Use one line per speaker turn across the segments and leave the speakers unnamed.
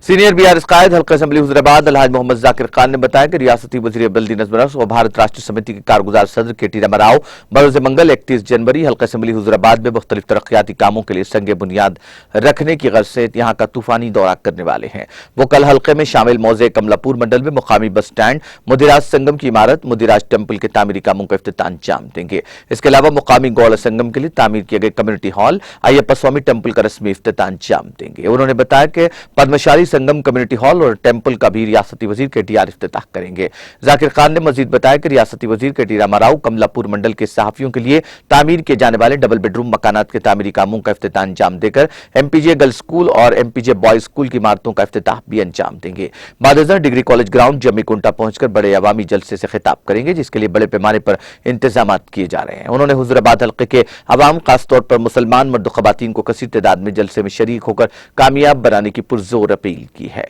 Senior BRS कायद हल्का assembly Huzurabad Alhaj Mohammad Zakir Khan ने बताया कि रियासती वजीर बल्दी नज़्म नफ्स और भारत राष्ट्र समिति के कारगुजार सदर के टी रामाराव बरोज़ मंगल 31 जनवरी हल्का असम्बली हुजूराबाद में मुख्तलिफ तरक्याती कामों के लिए संग बुनियाद रखने की गर्ज से यहाँ का तूफानी दौरा करने वाले हैं। वो कल हल्के में शामिल मौजे कमलापुर मंडल में मुकामी बस स्टैंड, मुदिराज संगम की इमारत, मुदिराज टेम्पल के तामीरी कामों का इफ्तिताह अंजाम देंगे। इसके अलावा मुकामी गौड़ संगम के लिए तामीर किए गए community hall, Ayyappa Swami temple का रस्मी इफ्तिताह अंजाम देंगे। उन्होंने बताया कि पद्मशाली संगम कम्युनिटी हॉल और टेम्पल का भी रियासती वजीर केटीआर इफ्तिताह करेंगे। जाकिर खान ने मजीद बताया कि रियासती वजीर केटी रामाराव कमलापुर मंडल के सहाफियों के लिए तामीर किए जाने वाले डबल बेडरूम मकानात के तामीरी कामों का इफ्तिताह अंजाम देकर एमपीजे गर्ल्स स्कूल और एमपीजे बॉयज स्कूल की इमारतों का इफ्तिताह भी अंजाम देंगे। बादजर डिग्री कॉलेज ग्राउंड जमी कुंटा पहुंचकर बड़े अवामी जलसे से खिताब करेंगे, जिसके लिए बड़े पैमाने पर इंतजाम किए जा रहे हैं। उन्होंने हुजूराबाद हल्के के अवाम, खासतौर पर मुसलमान मर्द खवातीन को कसीर तादाद में जलसे में शरीक होकर कामयाब बनाने की पुरजोर अपील की है।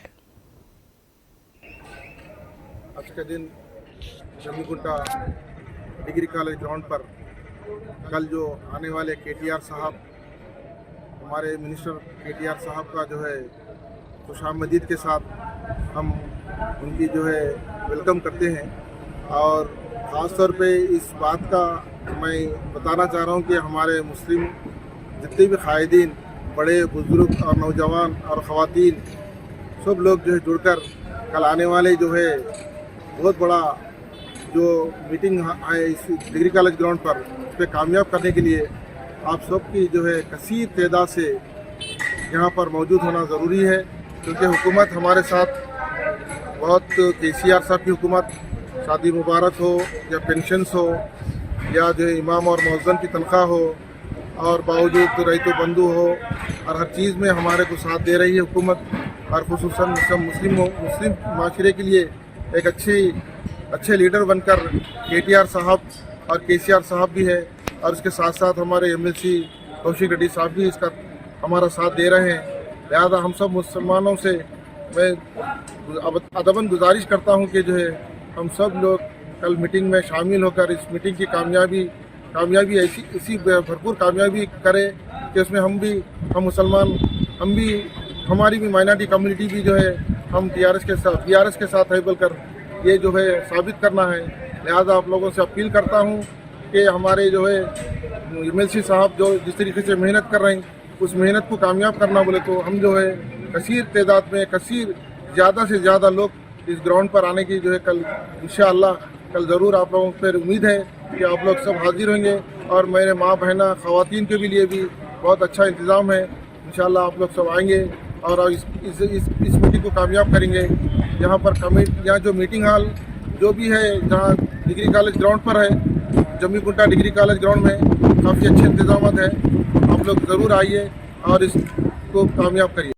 आज के दिन जमीकुंटा डिग्री कॉलेज ग्राउंड पर कल जो आने वाले केटीआर साहब, हमारे मिनिस्टर केटीआर साहब का जो है खुशामदीद के साथ हम उनकी जो है वेलकम करते हैं। और ख़ास तौर पे इस बात का मैं बताना चाह रहा हूँ कि हमारे मुस्लिम जितने भी कायदीन, बड़े बुजुर्ग और नौजवान और ख़वातीन सब लोग जो है जुड़कर कल आने वाले जो है बहुत बड़ा जो मीटिंग है इस डिग्री कॉलेज ग्राउंड पर, उस पर कामयाब करने के लिए आप सबकी जो है कसीर तादाद से यहाँ पर मौजूद होना ज़रूरी है। क्योंकि हुकूमत हमारे साथ बहुत, केसीआर साहब की हुकूमत, शादी मुबारक हो या पेंशन्स हो या जो है इमाम और मौज़न की तनख्वाह हो, और बावजूद रईतो बंधु हो, और हर चीज़ में हमारे को साथ दे रही है हुकूमत। और खुसूसन मुस्लिम माशरे के लिए एक अच्छे लीडर बनकर केटीआर साहब और केसीआर साहब भी है, और उसके साथ साथ हमारे एमएलसी कौशिक रेड्डी साहब भी इसका हमारा साथ दे रहे हैं। लिहाजा हम सब मुसलमानों से मैं अदबन गुजारिश करता हूं कि जो है हम सब लोग कल मीटिंग में शामिल होकर इस मीटिंग की कामयाबी इसी भरपूर कामयाबी करें कि उसमें हम मुसलमान, हमारी भी माइनॉरिटी कम्युनिटी भी जो है हम बीआरएस के साथ है बोलकर ये जो है साबित करना है। लिहाजा आप लोगों से अपील करता हूँ कि हमारे जो है एमएलसी साहब जो जिस तरीके से मेहनत कर रहे हैं, उस मेहनत को कामयाब करना बोले तो हम जो है कसीर तादाद में ज़्यादा से ज़्यादा लोग इस ग्राउंड पर आने की जो है कल इंशाअल्लाह कल ज़रूर आप लोगों पर उम्मीद है कि आप लोग सब हाजिर होंगे। और मेरे माँ बहना ख़वातीन के भी लिए भी बहुत अच्छा इंतज़ाम है। इंशाअल्लाह आप लोग सब आएंगे और इस मीटिंग को कामयाब करेंगे। यहाँ जो मीटिंग हॉल जो भी है, जहाँ डिग्री कॉलेज ग्राउंड पर है, जमीकुंटा डिग्री कॉलेज ग्राउंड में काफ़ी अच्छे इंतजाम हैं। आप लोग ज़रूर आइए और इसको कामयाब करिए।